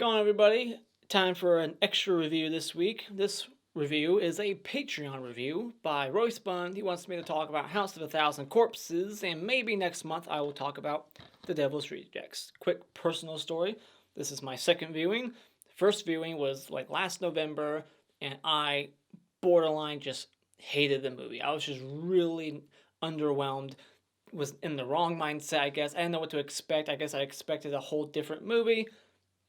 going on, everybody? Time for an extra review this week. This review is a Patreon review by Royce Bunn. He wants me to talk about House of a Thousand Corpses, and maybe next month I will talk about The Devil's Rejects. Quick personal story. This is my second viewing. First viewing was like last November, and I borderline just hated the movie. I was just really underwhelmed, was in the wrong mindset, I guess. I didn't know what to expect. I guess I expected a whole different movie.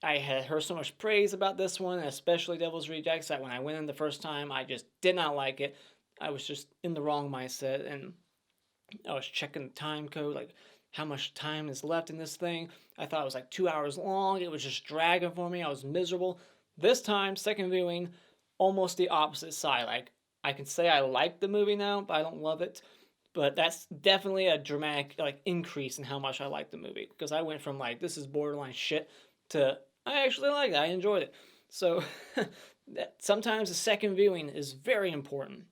I had heard so much praise about this one, especially Devil's Rejects, that when I went in the first time, I just did not like it. I was just in the wrong mindset, and I was checking the time code, like how much time is left in this thing. I thought it was like 2 hours long. It was just dragging for me. I was miserable. This time, second viewing, almost the opposite side. Like, I can say I like the movie now, but I don't love it. But that's definitely a dramatic increase in how much I like the movie. Because I went from like, this is borderline shit, to I actually liked it. I enjoyed it. So sometimes a second viewing is very important.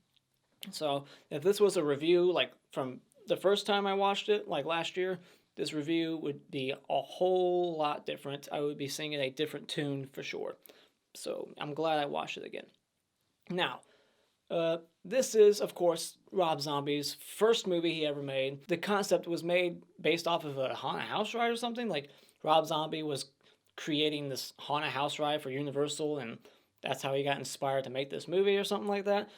So if this was a review like from the first time I watched it, like last year, this review would be a whole lot different. I would be singing a different tune for sure. So I'm glad I watched it again. Now, this is, of course, Rob Zombie's first movie he ever made. The concept was made based off of a haunted house ride or something. Like, Rob Zombie was creating this haunted house ride for Universal, and that's how he got inspired to make this movie or something like that.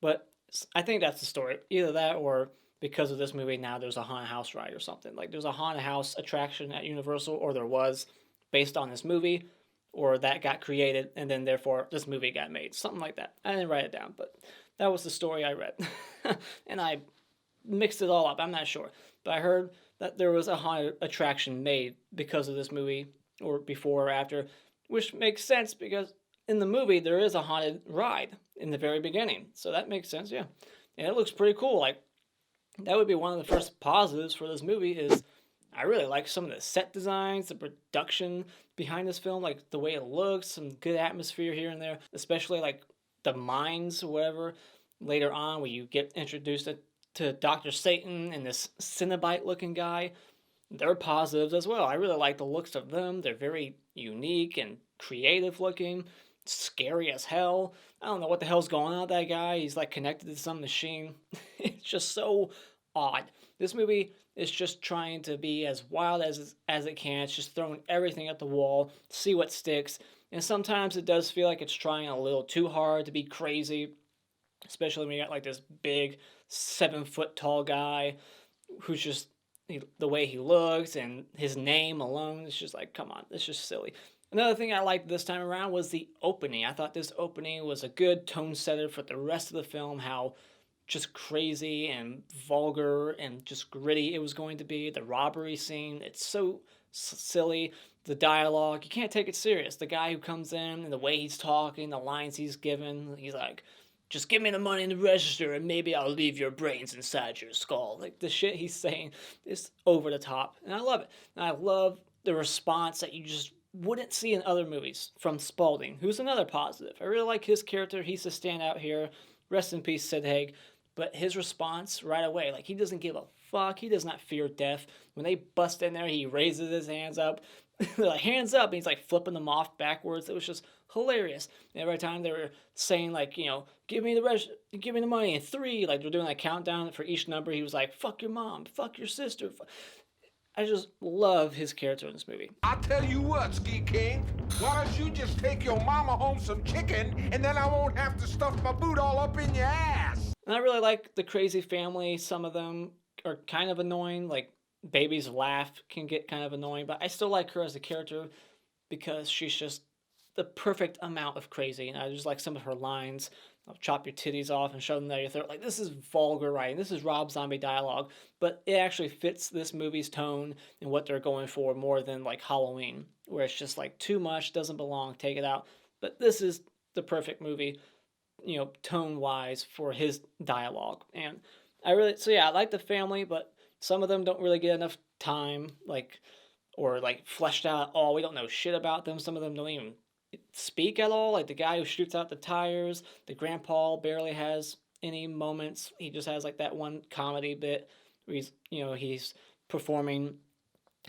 But I think that's the story. Either that or because of this movie now there's a haunted house ride or something. Like there's a haunted house attraction at Universal, or there was, based on this movie, or that got created and then therefore this movie got made. Something like that. I didn't write it down, but that was the story I read. And I mixed it all up. I'm not sure. But I heard that there was a haunted attraction made because of this movie, or before or after, which makes sense because in the movie there is a haunted ride in the very beginning. So that makes sense, yeah. And it looks pretty cool. Like, that would be one of the first positives for this movie is I really like some of the set designs, the production behind this film, like the way it looks, some good atmosphere here and there, especially like the mines or whatever later on where you get introduced to Dr. Satan and this Cenobite looking guy. They're positives as well. I really like the looks of them. They're very unique and creative looking, scary as hell. I don't know what the hell's going on with that guy. He's like connected to some machine. It's just so odd. This movie is just trying to be as wild as it can. It's just throwing everything at the wall, see what sticks. And sometimes it does feel like it's trying a little too hard to be crazy, especially when you got like this big 7 foot tall guy who's just the way he looks and his name alone. It's just like, come on, it's just silly. Another thing I liked this time around was the opening. I thought this opening was a good tone setter for the rest of the film, how just crazy and vulgar and just gritty it was going to be. The robbery scene, it's so silly. The dialogue, you can't take it serious. The guy who comes in and the way he's talking, the lines he's given, he's like, just give me the money in the register and maybe I'll leave your brains inside your skull. Like, the shit he's saying is over the top. And I love it. And I love the response that you just wouldn't see in other movies from Spaulding, who's another positive. I really like his character. He's the standout here. Rest in peace, Sid Haig. But his response right away, like, he doesn't give a fuck. He does not fear death. When they bust in there, he raises his hands up. They're like, hands up, and he's like flipping them off backwards. It was just hilarious. And every time they were saying like, give me the money, and 3, like they're doing a countdown for each number. He was like, fuck your mom, fuck your sister. I just love his character in this movie. I tell you what, Ski King, why don't you just take your mama home some chicken, and then I won't have to stuff my boot all up in your ass. And I really like the crazy family. Some of them are kind of annoying, like Baby's laugh can get kind of annoying, but I still like her as a character because she's just the perfect amount of crazy. And I just like some of her lines. I'll chop your titties off and show them that your throat. Like, this is vulgar writing. This is Rob Zombie dialogue, but it actually fits this movie's tone and what they're going for more than like Halloween, where it's just like too much, doesn't belong, take it out. But this is the perfect movie, tone wise for his dialogue. And I like the family, but some of them don't really get enough time, or fleshed out at all. We don't know shit about them. Some of them don't even speak at all. Like the guy who shoots out the tires, the grandpa barely has any moments. He just has like that one comedy bit where he's performing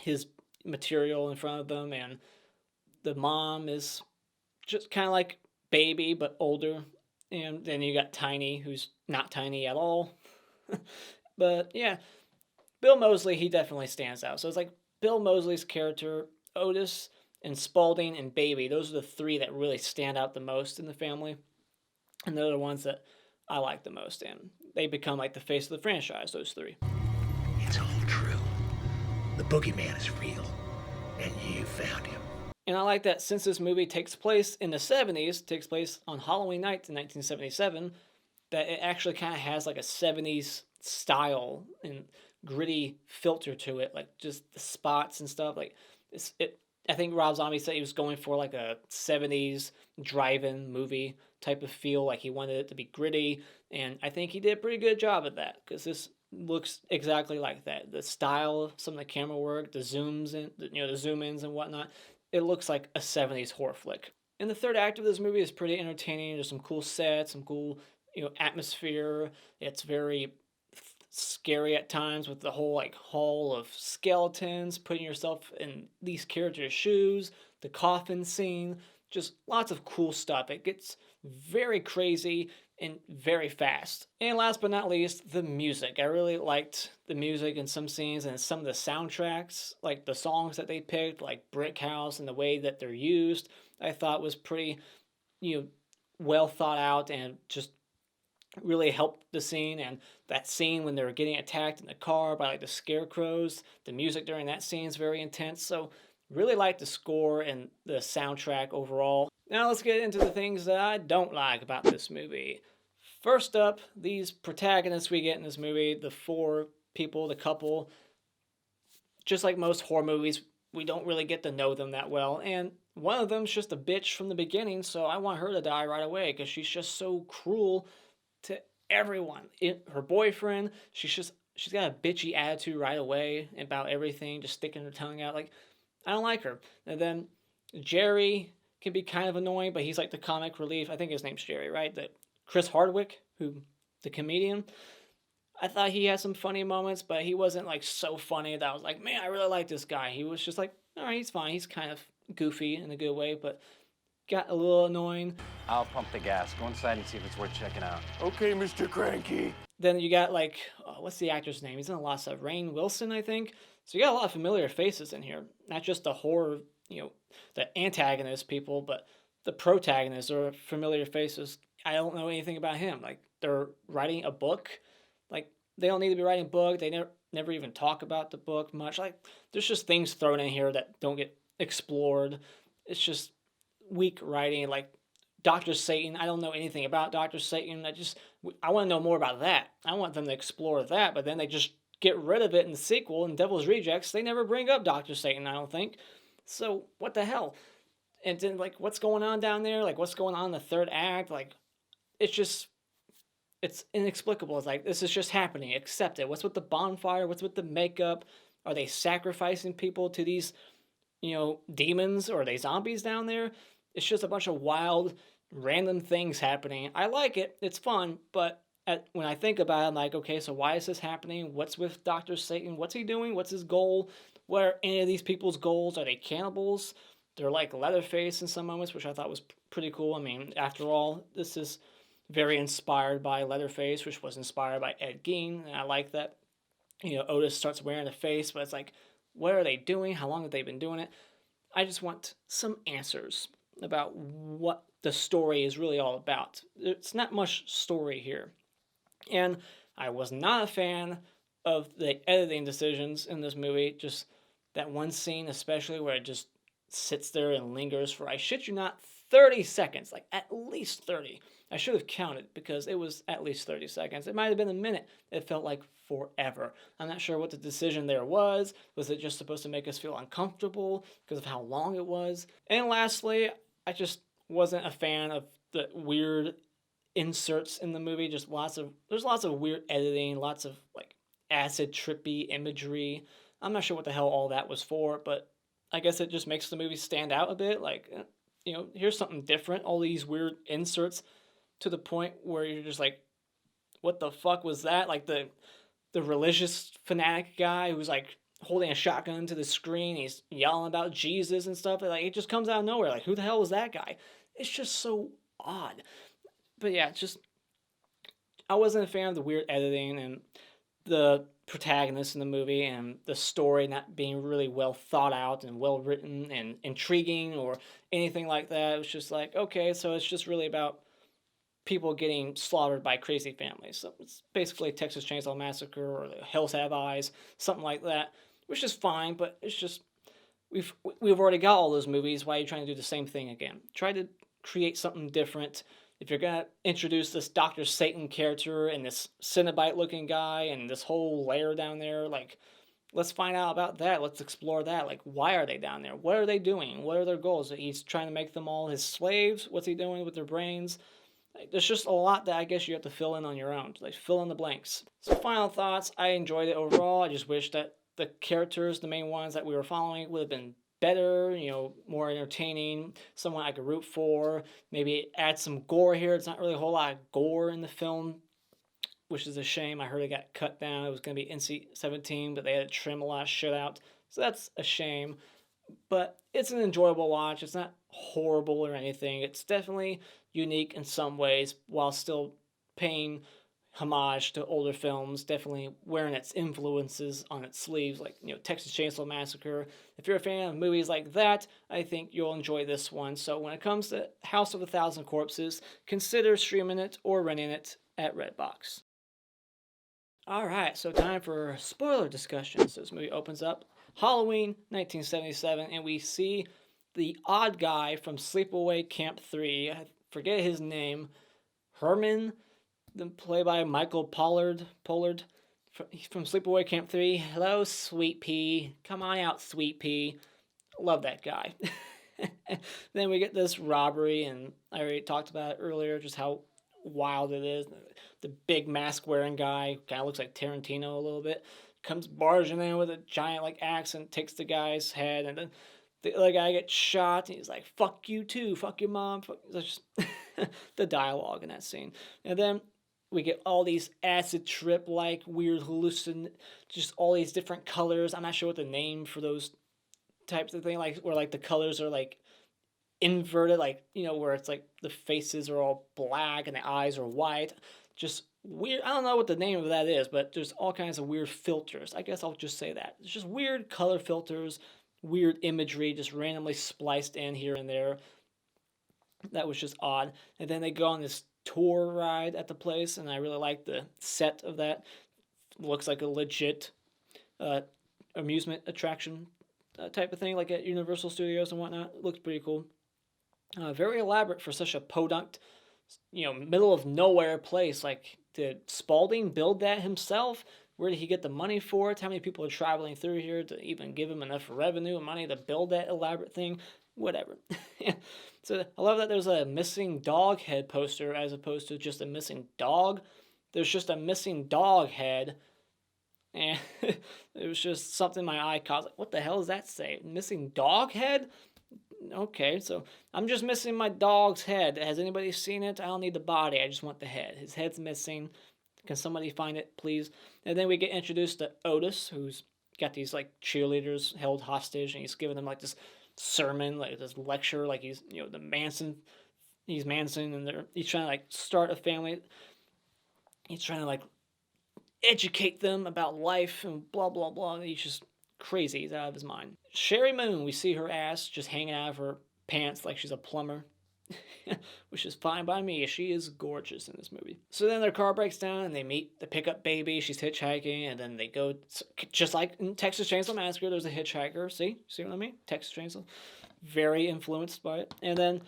his material in front of them, and The mom is just kind of like Baby, but older. And then you got Tiny, who's not tiny at all. But yeah, Bill Moseley, he definitely stands out. So it's like Bill Moseley's character, Otis, and Spaulding and Baby. Those are the three that really stand out the most in the family. And they're the ones that I like the most. And they become like the face of the franchise, those three. It's all true. The boogeyman is real. And you found him. And I like that since this movie takes place in the 70s, takes place on Halloween night in 1977, that it actually kind of has like a 70s style and gritty filter to it, like just the spots and stuff. Like I think Rob Zombie said he was going for like a 70s drive-in movie type of feel, like he wanted it to be gritty, and I think he did a pretty good job at that, because this looks exactly like that. The style, some of the camera work, the zooms in, the zoom-ins and whatnot, it looks like a 70s horror flick. And the third act of this movie is pretty entertaining. There's some cool sets, some cool, atmosphere. It's very scary at times with the whole like hall of skeletons, putting yourself in these characters' shoes, the coffin scene, just lots of cool stuff. It gets very crazy and very fast. And last but not least, the music. I really liked the music in some scenes and some of the soundtracks, like the songs that they picked, like Brick House, and the way that they're used, I thought was pretty, well thought out, and just really helped the scene. And that scene when they were getting attacked in the car by like the scarecrows, the music during that scene is very intense. So really like the score and the soundtrack overall. Now let's get into the things that I don't like about this movie. First up, these protagonists we get in this movie, the four people, the couple, just like most horror movies, we don't really get to know them that well. And one of them's just a bitch from the beginning, so I want her to die right away, because she's just so cruel to everyone. Her boyfriend, she's got a bitchy attitude right away about everything, just sticking her tongue out. Like, I don't like her. And then Jerry can be kind of annoying, but he's like the comic relief. I think his name's Jerry, right? That Chris Hardwick, the comedian. I thought he had some funny moments, but he wasn't like so funny that I was like, man, I really like this guy. He was just like, all right, he's fine. He's kind of goofy in a good way, but got a little annoying. I'll pump the gas. Go inside and see if it's worth checking out. Okay, Mr. Cranky. Then you got like, what's the actor's name? He's in a lot of stuff. Rainn Wilson, I think. So you got a lot of familiar faces in here. Not just the horror, the antagonist people, but the protagonists are familiar faces. I don't know anything about him. Like, they're writing a book. Like, they don't need to be writing a book. They never even talk about the book much. Like, there's just things thrown in here that don't get explored. It's just weak writing. Like, Dr. Satan, I don't know anything about Dr. Satan. I want to know more about that. I want them to explore that, but then they just get rid of it in the sequel, in Devil's Rejects. They never bring up Dr. Satan, I don't think. So, what the hell? And then, like, what's going on down there? Like, what's going on in the third act? Like, it's inexplicable. It's like, this is just happening. Accept it. What's with the bonfire? What's with the makeup? Are they sacrificing people to these, demons? Or are they zombies down there? It's just a bunch of wild, random things happening. I like it. It's fun. But when I think about it, I'm like, okay, so why is this happening? What's with Dr. Satan? What's he doing? What's his goal? What are any of these people's goals? Are they cannibals? They're like Leatherface in some moments, which I thought was pretty cool. I mean, after all, this is very inspired by Leatherface, which was inspired by Ed Gein, and I like that. Otis starts wearing a face, but it's like, what are they doing? How long have they been doing it? I just want some answers about what the story is really all about. It's not much story here. And I was not a fan of the editing decisions in this movie. Just that one scene, especially where it just sits there and lingers for, I shit you not, 30 seconds. Like, at least 30. I should have counted, because it was at least 30 seconds. It might have been a minute. It felt like forever. I'm not sure what the decision there was. Was it just supposed to make us feel uncomfortable because of how long it was? And lastly, I just wasn't a fan of the weird inserts in the movie. There's lots of weird editing, lots of like acid trippy imagery. I'm not sure what the hell all that was for, but I guess it just makes the movie stand out a bit. Like, here's something different. All these weird inserts, to the point where you're just like, what the fuck was that? Like the religious fanatic guy who's like holding a shotgun to the screen. He's yelling about Jesus and stuff. Like, it just comes out of nowhere. Like, who the hell was that guy? It's just so odd. But yeah, it's just, I wasn't a fan of the weird editing and the protagonist in the movie and the story not being really well thought out and well written and intriguing or anything like that. It was just like, okay, so it's just really about people getting slaughtered by crazy families. So it's basically Texas Chainsaw Massacre or the Hills Have Eyes, something like that, which is fine, but it's just, we've already got all those movies. Why are you trying to do the same thing again? Try to create something different. If you're going to introduce this Dr. Satan character and this Cenobite looking guy and this whole lair down there, like, let's find out about that. Let's explore that. Like, why are they down there? What are they doing? What are their goals? He's trying to make them all his slaves. What's he doing with their brains? Like, there's just a lot that I guess you have to fill in on your own. Like, fill in the blanks. So final thoughts. I enjoyed it overall. I just wish that the characters, the main ones that we were following, would have been better, more entertaining, someone I could root for, maybe add some gore here. It's not really a whole lot of gore in the film, which is a shame. I heard it got cut down. It was going to be NC-17, but they had to trim a lot of shit out. So that's a shame. But it's an enjoyable watch. It's not horrible or anything. It's definitely unique in some ways while still paying homage to older films, definitely wearing its influences on its sleeves, like, Texas Chainsaw Massacre. If you're a fan of movies like that, I think you'll enjoy this one. So when it comes to House of a Thousand Corpses, consider streaming it or renting it at Redbox. Alright, so time for spoiler discussion. So this movie opens up Halloween 1977, and we see the odd guy from Sleepaway Camp 3, I forget his name, Herman, played by Michael Pollard from Sleepaway Camp 3. Hello, Sweet Pea. Come on out, Sweet Pea. Love that guy. Then we get this robbery, and I already talked about it earlier, just how wild it is. The big mask-wearing guy, kind of looks like Tarantino a little bit, comes barging in with a giant axe and takes the guy's head, and then the other guy gets shot, and he's like, fuck you too, fuck your mom. That's just the dialogue in that scene. And then we get all these acid trip weird just all these different colors. I'm not sure what the name for those types of thing, where the colors are inverted, where it's the faces are all black and the eyes are white. Just weird. I don't know what the name of that is, but there's all kinds of weird filters. I guess I'll just say that. It's just weird color filters, weird imagery just randomly spliced in here and there. That was just odd. And then they go on this tour ride at the place, and I really like the set of that. Looks like a legit amusement attraction type of thing, like at Universal Studios and whatnot. It looks pretty cool. Very elaborate for such a podunk, middle of nowhere place. Did Spalding build that himself? Where did he get the money for it? How many people are traveling through here to even give him enough revenue and money to build that elaborate thing? Whatever. So I love that there's a missing dog head poster as opposed to just a missing dog. There's just a missing dog head. And it was just something my eye caught. What the hell does that say? Missing dog head? Okay, so I'm just missing my dog's head. Has anybody seen it? I don't need the body. I just want the head. His head's missing. Can somebody find it, please? And then we get introduced to Otis, who's got these cheerleaders held hostage, and he's giving them this sermon, this lecture, he's the Manson. He's Manson, and he's trying to start a family. He's trying to educate them about life and blah blah blah. He's just crazy. He's out of his mind. Sheri Moon, we see her ass just hanging out of her pants like she's a plumber. Which is fine by me. She is gorgeous in this movie. So then their car breaks down and they meet the pickup baby. She's hitchhiking, and then they go, just like in Texas Chainsaw Massacre, there's a hitchhiker. See what I mean? Texas Chainsaw. Very influenced by it. And then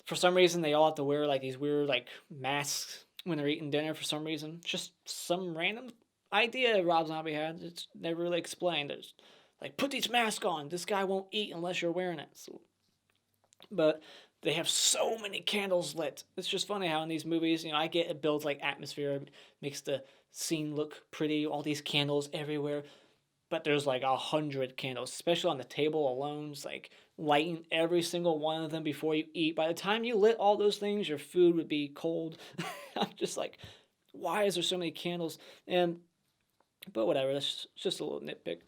for some reason they all have to wear these weird masks when they're eating dinner for some reason. Just some random idea Rob Zombie had. It's never really explained. It's put these masks on. This guy won't eat unless you're wearing it. So, but they have so many candles lit. It's just funny how in these movies, I get it builds atmosphere, makes the scene look pretty, all these candles everywhere. But there's 100 candles, especially on the table alone. It's lighting every single one of them before you eat. By the time you lit all those things, your food would be cold. I'm just why is there so many candles? But whatever, that's just a little nitpick.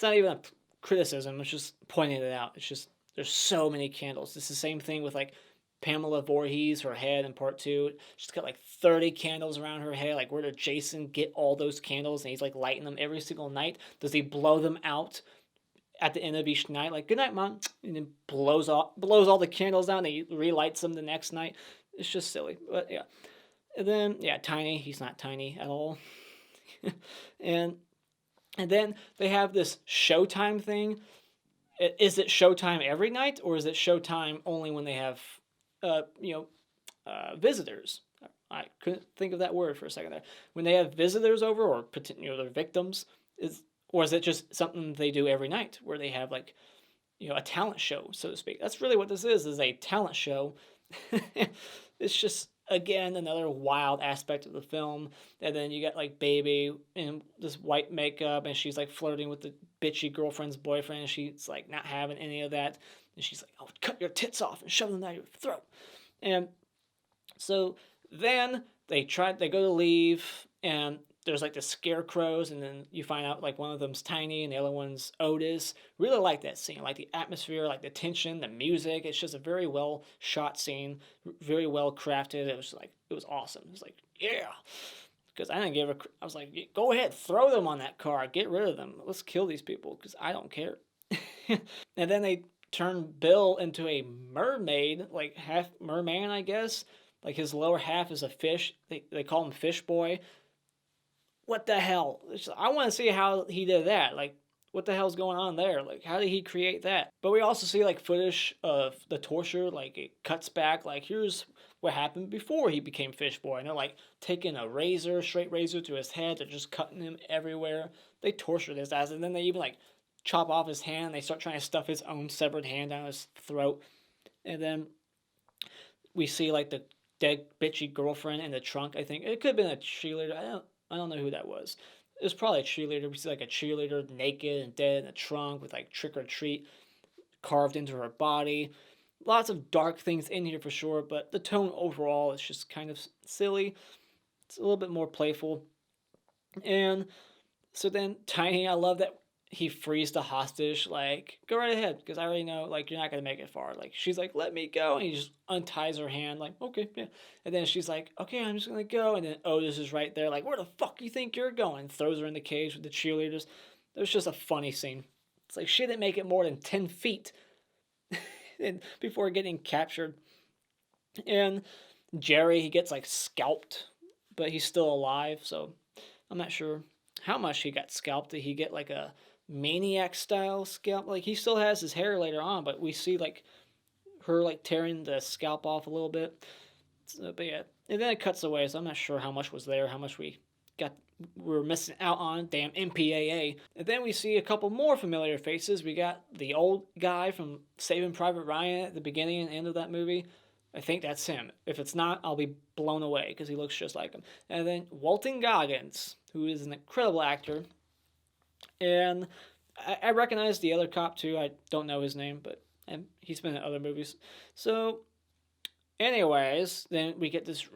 It's not even a criticism. It's just pointing it out. It's just there's so many candles. It's the same thing with like Pamela Voorhees, her head in part 2. She's got like 30 candles around her head. Like, where did Jason get all those candles? And he's like lighting them every single night. Does he blow them out at the end of each night? Like, good night, Mom. And then blows all the candles out and he relights them the next night. It's just silly. But yeah. And then, yeah, Tiny. He's not tiny at all. and then they have this Showtime thing. Is it Showtime every night, or is it Showtime only when they have, visitors? I couldn't think of that word for a second there. When they have visitors over, or their victims, or is it just something they do every night, where they have like, a talent show, so to speak? That's really what this is a talent show. It's just, again, another wild aspect of the film. And then you got like Baby in this white makeup, and she's like flirting with the bitchy girlfriend's boyfriend, and she's like not having any of that. And she's like, "I'll cut your tits off and shove them down your throat." And so then they go to leave, and there's like the scarecrows, and then you find out like one of them's Tiny and the other one's Otis. Really like that scene, like the atmosphere, like the tension, the music. It's just a very well shot scene, very well crafted. It was awesome. It was like, yeah, because I didn't give I was like, go ahead, throw them on that car, get rid of them, let's kill these people because I don't care. And then they turn Bill into a mermaid, like half merman, I guess. Like his lower half is a fish. They call him Fish Boy. What the hell? I want to see how he did that. Like, what the hell's going on there? Like, how did he create that? But we also see, like, footage of the torture. Like, it cuts back. Like, here's what happened before he became Fish Boy. And they're, like, taking a straight razor to his head. They're just cutting him everywhere. They torture this ass. And then they even, like, chop off his hand. They start trying to stuff his own severed hand down his throat. And then we see, like, the dead bitchy girlfriend in the trunk, I think. It could have been a cheerleader. I don't know who that was. It was probably a cheerleader. We see like a cheerleader naked and dead in a trunk with like trick or treat carved into her body. Lots of dark things in here for sure, but the tone overall is just kind of silly. It's a little bit more playful. And so then Tiny, I love that he frees the hostage, like, go right ahead, because I already know, like, you're not going to make it far. Like, she's like, let me go, and he just unties her hand, like, okay, yeah. And then she's like, okay, I'm just going to go, and then Otis is right there, like, where the fuck you think you're going? Throws her in the cage with the cheerleaders. It was just a funny scene. It's like, she didn't make it more than 10 feet before getting captured. And Jerry, he gets, like, scalped, but he's still alive, so I'm not sure how much he got scalped. Did he get, like, a Maniac style scalp? Like, he still has his hair later on, but we see like her like tearing the scalp off a little bit. So, but yeah, and then it cuts away, so I'm not sure how much was there, how much we're missing out on. Damn MPAA. And then we see a couple more familiar faces. We got the old guy from Saving Private Ryan at the beginning and end of that movie. I think that's him. If it's not, I'll be blown away because he looks just like him. And then Walton Goggins, who is an incredible actor. And I recognize the other cop too. I don't know his name, but he's been in other movies. So, anyways, then we get this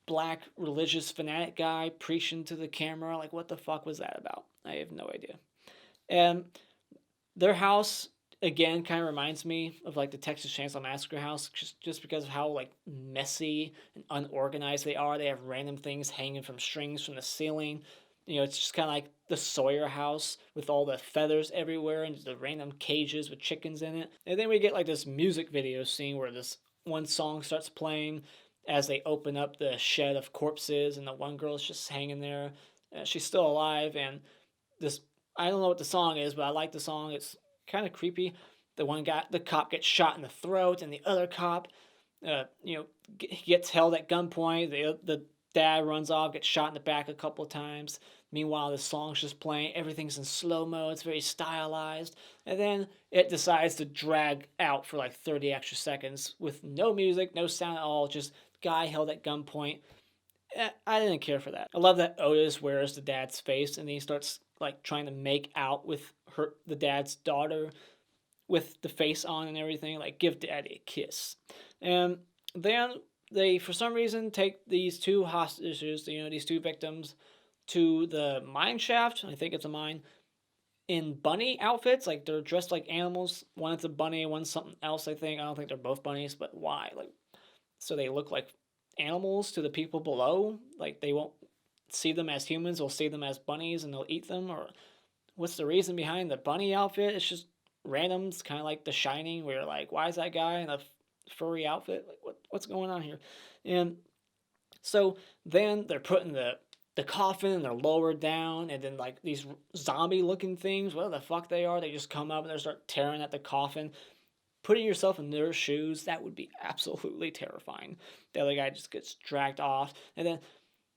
black religious fanatic guy preaching to the camera. Like, what the fuck was that about? I have no idea. And their house, again, kind of reminds me of like the Texas Chainsaw Massacre house, just because of how like messy and unorganized they are. They have random things hanging from strings from the ceiling. It's just kind of like the Sawyer house with all the feathers everywhere and the random cages with chickens in it. And then we get like this music video scene where this one song starts playing as they open up the shed of corpses, and the one girl's just hanging there. She's still alive, and I don't know what the song is, but I like the song. It's kind of creepy. The cop gets shot in the throat, and the other cop, gets held at gunpoint. The dad runs off, gets shot in the back a couple of times. Meanwhile, the song's just playing. Everything's in slow-mo. It's very stylized. And then it decides to drag out for like 30 extra seconds with no music, no sound at all, just guy held at gunpoint. I didn't care for that. I love that Otis wears the dad's face, and then he starts like trying to make out with the dad's daughter with the face on and everything. Like, give daddy a kiss. And then they, for some reason, take these two hostages, these two victims, to the mine shaft. I think it's a mine. in bunny outfits. Like, they're dressed like animals. One is a bunny, one's something else, I think. I don't think they're both bunnies, but why? Like, so they look like animals to the people below? Like, they won't see them as humans, they'll see them as bunnies and they'll eat them? Or what's the reason behind the bunny outfit? It's just random. It's kind of like The Shining, where you're like, why is that guy in a furry outfit? Like, what's going on here? And so then they're put in the coffin and they're lowered down, and then like these zombie looking things, whatever the fuck they are, they just come up and they start tearing at the coffin. Putting yourself in their shoes, that would be absolutely terrifying. The other guy just gets dragged off, and then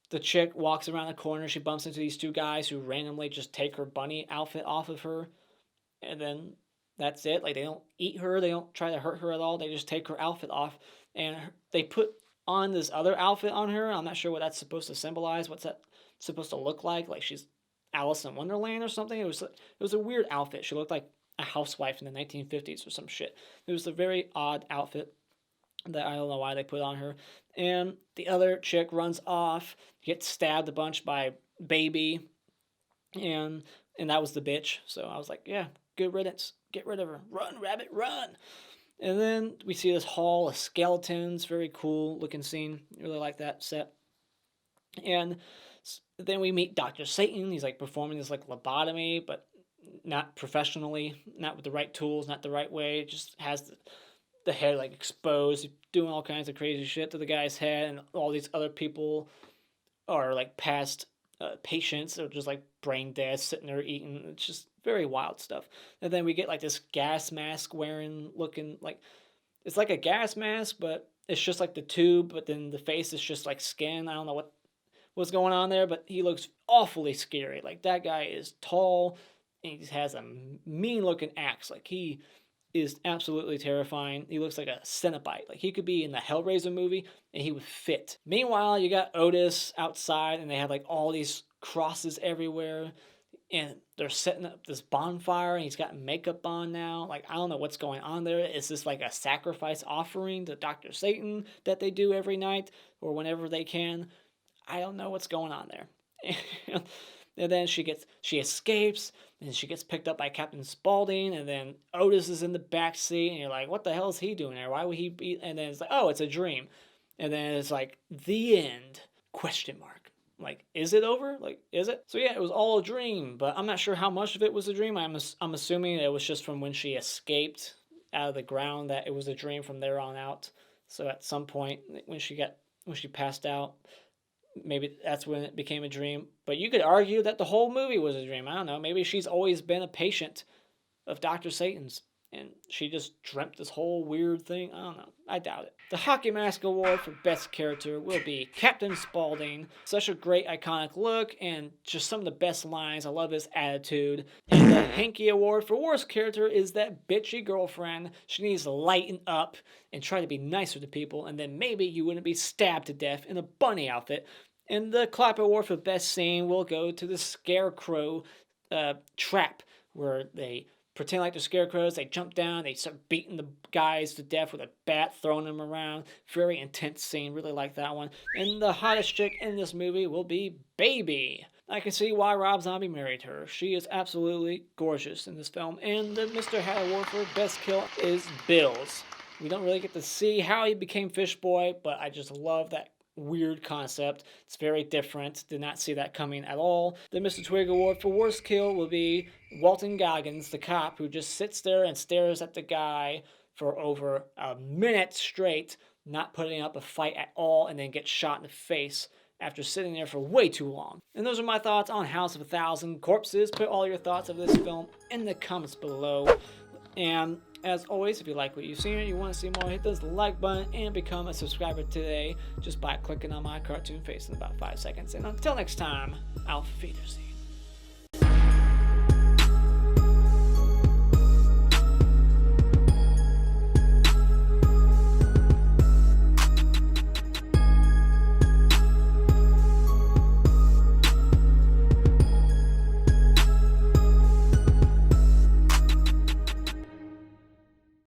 the chick walks around the corner. She bumps into these two guys who randomly just take her bunny outfit off of her, and then that's it. Like, they don't eat her, they don't try to hurt her at all, they just take her outfit off, and they put on this other outfit on her. I'm not sure what that's supposed to symbolize. What's that supposed to look like? Like she's Alice in Wonderland or something? It was a weird outfit. She looked like a housewife in the 1950s or some shit. It was a very odd outfit that I don't know why they put on her. And the other chick runs off, gets stabbed a bunch by Baby, and that was the bitch. So I was like, yeah, good riddance. Get rid of her. Run, rabbit, run. And then we see this hall of skeletons. Very cool looking scene. Really like that set. And then we meet Dr. Satan. He's like performing this like lobotomy, but not professionally, not with the right tools, not the right way. Just has the head like exposed, doing all kinds of crazy shit to the guy's head, and all these other people are like past patients. They're just like brain dead, sitting there eating. It's just very wild stuff. And then we get like this gas mask wearing looking, like it's like a gas mask, but it's just like the tube, but then the face is just like skin. I don't know what's going on there, but he looks awfully scary. Like, that guy is tall and he has a mean looking axe. Like, he is absolutely terrifying. He looks like a Cenobite. Like, he could be in the Hellraiser movie and he would fit. Meanwhile, you got Otis outside, and they have like all these crosses everywhere, and they're setting up this bonfire, and he's got makeup on now. Like, I don't know what's going on there. Is this like a sacrifice offering to Dr. Satan that they do every night or whenever they can? I don't know what's going on there. And then she escapes, and she gets picked up by Captain Spaulding, and then Otis is in the back seat, and you're like, what the hell is he doing there? Why would he be? And then it's like, oh, it's a dream. And then it's like, the end, ? Like, is it over? Like, is it? So yeah, it was all a dream, but I'm not sure how much of it was a dream. I'm assuming it was just from when she escaped out of the ground that it was a dream from there on out. So at some point when she passed out, maybe that's when it became a dream. But you could argue that the whole movie was a dream. I don't know. Maybe she's always been a patient of Dr. Satan's, and she just dreamt this whole weird thing. I don't know. I doubt it. The Hockey Mask Award for Best Character will be Captain Spaulding. Such a great, iconic look, and just some of the best lines. I love his attitude. And the Hanky Award for Worst Character is that bitchy girlfriend. She needs to lighten up and try to be nicer to people, and then maybe you wouldn't be stabbed to death in a bunny outfit. And the Clap Award for Best Scene will go to the Scarecrow trap, where they pretend like they're scarecrows, they jump down, they start beating the guys to death with a bat, throwing them around. Very intense scene, really like that one. And the hottest chick in this movie will be Baby. I can see why Rob Zombie married her. She is absolutely gorgeous in this film. And the Mr. Hat Award for Best Kill is Bills. We don't really get to see how he became Fish Boy, but I just love that weird concept. It's very different. Did not see that coming at all. The Mr. Twig Award for Worst Kill will be Walton Goggins, the cop who just sits there and stares at the guy for over a minute straight, not putting up a fight at all, and then gets shot in the face after sitting there for way too long. And those are my thoughts on House of a Thousand Corpses. Put all your thoughts of this film in the comments below. And as always, if you like what you've seen or you want to see more, hit this like button and become a subscriber today just by clicking on my cartoon face in about 5 seconds. And until next time, auf Wiedersehen.